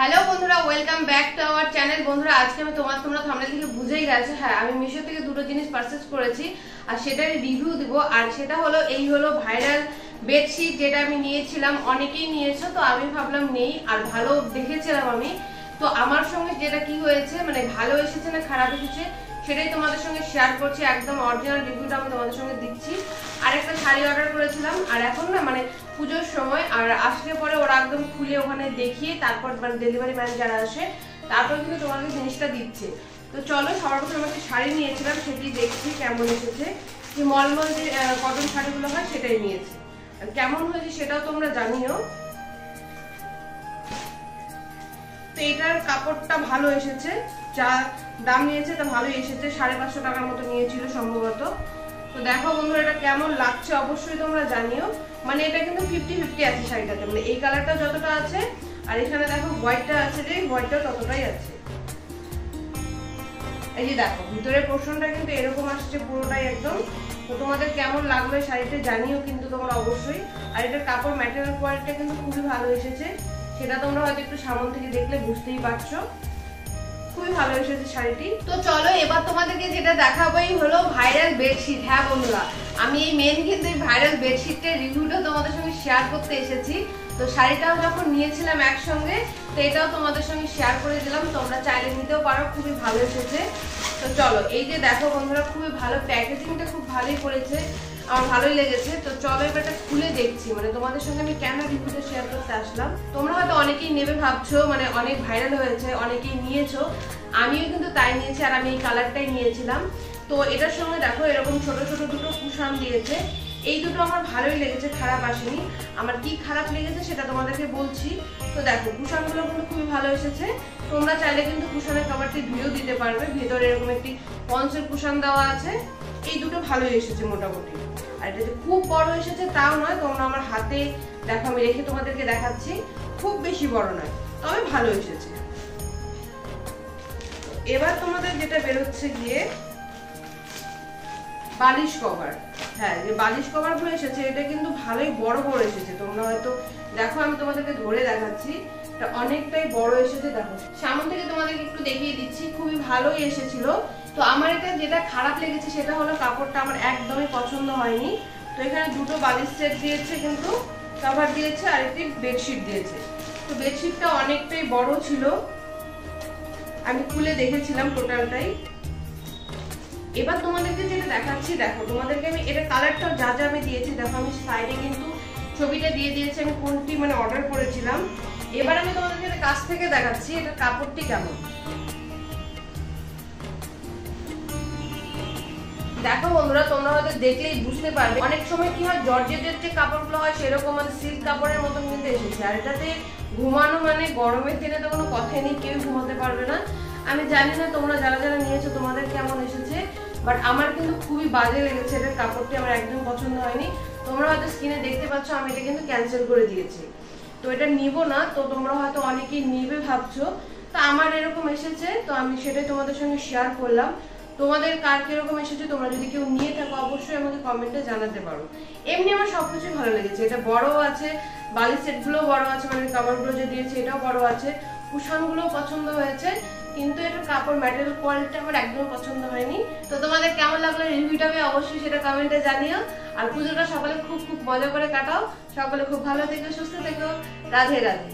Hello বন্ধুরা, welcome back to our channel. বন্ধুরা, আজকে আমি তোমরা থাম্বনেল থেকে বুঝেই গেছো, হ্যাঁ আমি মিশো থেকে দুটো জিনিস পারচেজ করেছি আর সেটার রিভিউ দিব। আর সেটা হলো এই হলো ভাইরাল বেডশিট, যেটা আমি নিয়েছিলাম, অনেকেই নিয়েছো, তো আমি ভাবলাম নেই, আর ভালো দেখেছিলাম আমি। তো আমার সঙ্গে যেটা কি হয়েছে, মানে ভালো এসেছে না খারাপ এসেছে সেটাই তোমাদের সঙ্গে শেয়ার করছি। একদম অরিজিনাল রিভিউটা আমি তোমাদের সঙ্গে দিচ্ছি। আর একটা শাড়ি অর্ডার করেছিলাম, আর এখন না মানে পুজোর সময় আর আসলে পরে ওরা একদম খুলে ওখানে দেখিয়ে তারপর মানে ডেলিভারি ম্যান যারা আসে তারপর কিন্তু তোমাদের জিনিসটা দিচ্ছে। তো চলো, সবার প্রথমে একটা শাড়ি নিয়েছিলাম, সেটি দেখছি কেমন এসেছে। যে মলমল যে কটন শাড়িগুলো হয় সেটাই নিয়েছি, আর কেমন হয়েছে সেটাও তোমরা জানিও। তো এটার কাপড়টা ভালো এসেছে, যা দাম নিয়েছে তা ভালোই এসেছে, 550 টাকার মতো নিয়েছিল সম্ভবত। তো দেখো বন্ধুরা, এটা কেমন লাগছে অবশ্যই তোমরা জানিও। মানে এটা কিন্তু 50-50 আছে শাড়িটাতে, মানে এই কালারটা যতটা আছে আর এখানে দেখো হোয়াইটটা আছে, যে হোয়াইটটা ততটাই আছে। এই যে দেখো ভিতরের পোর্শনটা কিন্তু এরকম আসছে পুরোটাই একদম। তো তোমাদের কেমন লাগলো শাড়িটা জানিও কিন্তু তোমরা অবশ্যই। আর এটার কাপড় ম্যাটেরিয়াল কোয়ালিটিটা কিন্তু খুবই ভালো এসেছে, সেটা তোমরা হয়তো একটু সামনে থেকে দেখলে বুঝতেই পারছো, খুবই ভালো এসেছে শাড়িটি। তো চলো এবার তোমাদেরকে যেটা দেখাবোই হলো ভাইরাল বেডশিট। হ্যাঁ বন্ধুরা, আমি এই মেন কিন্তু এই ভাইরাল বেডশিটের রিভিউটা তোমাদের সঙ্গে শেয়ার করতে এসেছি। তো শাড়িটাও যখন নিয়েছিলাম একসঙ্গে, তো এটাও তোমাদের সঙ্গে শেয়ার করে দিলাম, তোমরা চাইলে নিতেও পারো, খুবই ভালো এসেছে। তো চলো, এই যে দেখো বন্ধুরা, খুবই ভালো প্যাকেজিংটা, খুব ভালোই করেছে, আমার ভালোই লেগেছে। তো চলো এবার এটা খুলে দেখছি, মানে তোমাদের সঙ্গে আমি কেন রিভিউটা শেয়ার করতে আসলাম। তোমরা হয়তো অনেকেই নেবে ভাবছো, মানে অনেক ভাইরাল হয়েছে, অনেকেই নিয়েছো, আমিও কিন্তু তাই নিয়েছি, আর আমি এই কালারটাই নিয়েছিলাম। তো এটার সঙ্গে দেখো এরকম ছোট ছোট দুটো কুশন দিয়েছে, এই দুটো আমার ভালোই লেগেছে, খারাপ আসেনি। আমার কি খারাপ লেগেছে সেটা তোমাদেরকে বলছি। তো দেখো কুশনগুলো কিন্তু খুবই ভালো এসেছে, তোমরা চাইলে কিন্তু কুশনের কভারটি ধুয়েও দিতে পারবে। ভেতরে এরকম একটি পঞ্চের কুশন দেওয়া আছে, এই দুটো ভালোই এসেছে মোটামুটি। আর এটা যে খুব বড় এসেছে তাও নয়, তোমরা আমার হাতে দেখো, আমি রেখে তোমাদেরকে দেখাচ্ছি, খুব বেশি বড় নয়, তবে ভালো এসেছে। এবার তোমাদের যেটা বেরোচ্ছে গিয়ে বালিশ কভার। হ্যাঁ, যে বালিশ কভার গুলো এসেছে এটা কিন্তু ভালোই বড় বড় এসেছে, তোমরা হয়তো দেখো, আমি তোমাদেরকে ধরে দেখাচ্ছি, এটা অনেকটাই বড় এসেছে। দেখো সামনে থেকে তোমাদেরকে একটু দেখিয়ে দিচ্ছি, খুবই ভালোই এসেছিল। তো আমার এটা যেটা খারাপ লেগেছে সেটা হলো কাপড়টা আমার একদমই পছন্দ হয়নি। তো এখানে দুটো বালিশ সেট দিয়েছে, কিন্তু কভার দিয়েছে, আর একটি বেডশিট দিয়েছে। তো বেডশিটটা অনেকটাই বড় ছিল, আমি খুলে দেখেছিলাম টোটালটাই। এবার তোমাদেরকে যেটা দেখাচ্ছি, দেখো তোমাদেরকে আমি এটা কালারটা যা যা আমি দিয়েছি, দেখো আমি সাইডে কিন্তু ছবিটা দিয়ে দিয়েছি আমি কোনটি মানে অর্ডার করেছিলাম। এবার আমি তোমাদেরকে এটা কাছ থেকে দেখাচ্ছি, এটা কাপড়টি কেমন। দেখো বন্ধুরা, তোমরা হয়তো দেখলেই বুঝতে পারবে, অনেক সময় কি হয় জর্জেটের যে কাপড়গুলো হয় সেরকম মানে সিল্ক কাপড়ের মতন কিন্তু এসেছে। আর এটাতে ঘুমানো মানে গরমের দিনে তো কোনো কথাই নেই, কেউ ঘুমাতে পারবে না। আমি জানি না তোমরা যারা যারা নিয়েছো তোমাদের কেমন এসেছে, বাট আমার কিন্তু খুবই বাজে লেগেছে, এটার কাপড়টি আমার একদম পছন্দ হয়নি। তোমরা হয়তো স্ক্রিনে দেখতে পাচ্ছ আমি এটা কিন্তু ক্যান্সেল করে দিয়েছি, তো এটা নিব না। তো তোমরা হয়তো অনেকেই নিবে ভাবছো, তো আমার এরকম এসেছে, তো আমি সেটাই তোমাদের সঙ্গে শেয়ার করলাম। তোমাদের কার কিরকম এসেছে, তোমরা যদি কেউ নিয়ে থাকো অবশ্যই আমাকে কমেন্টে জানাতে পারো। এমনি আমার সবকিছু ভালো লেগেছে, এটা বড় আছে, বালিশ সেটগুলো বড় আছে, মানে কভারগুলো যে দিয়েছে এটাও বড় আছে, কুশনগুলো পছন্দ হয়েছে, কিন্তু এটা কাপড় ম্যাটেরিয়াল কোয়ালিটি আমার একদম পছন্দ হয়নি। তো তোমাদের কেমন লাগলো রিভিউটা আমি অবশ্যই সেটা কমেন্টে জানিও। আর পুজোটা সকালে খুব খুব মজা করে কাটাও, সকলে খুব ভালো থেকো, সুস্থ থেকো, রাধে রাধে।